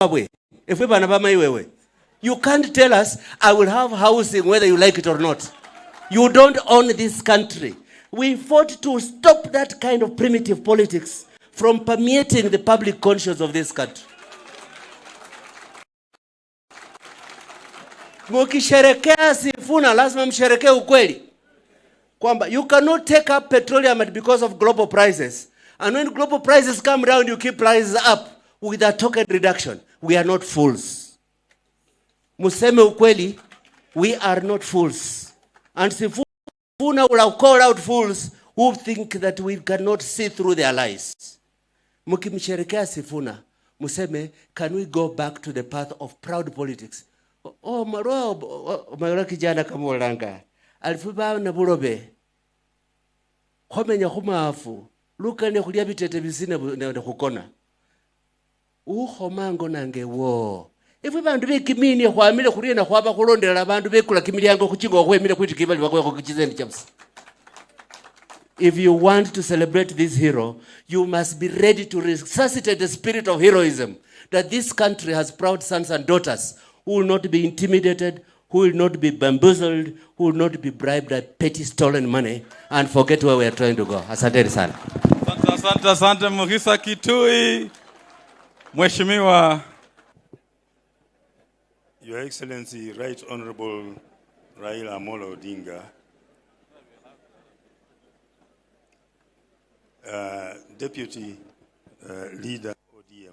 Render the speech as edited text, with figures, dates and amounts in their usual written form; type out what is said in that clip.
If we you can't tell us, I will have housing whether you like it or not. You don't own this country. We fought to stop that kind of primitive politics from permeating the public conscience of this country. Mukisherekea Sifuna, lazima msherekee ukweli. Kwamba you cannot take up petroleum because of global prices. And when global prices come down, you keep prices up with a token reduction. We are not fools. Museme ukweli, we are not fools. And Sifuna will have called out fools who think that we cannot see through their lies. Mukimsherekea Sifuna, museme, can we go back to the path of proud politics? Oh, marwa kijana kamolanga. Alifuba na burobe. Komenya kumafu. Luka ne kulia bitete bisine ne kukona. Uhomango nange wo. Ifu bandu bekimini kwamile kulie na kwaba kulondera bandu bekula kimilyango kuchingo kwemile kwiti kibali bakwe kukichizeni chamsi. If you want to celebrate this hero, you must be ready to resuscitate the spirit of heroism that this country has proud sons and daughters who will not be intimidated, who will not be bamboozled, who will not be bribed at petty stolen money and forget where we are trying to go. Asante sana. Asante Muhisa Kitui. Mheshimiwa. Your Excellency, Right Honorable Raila Amolo Odinga, Deputy Leader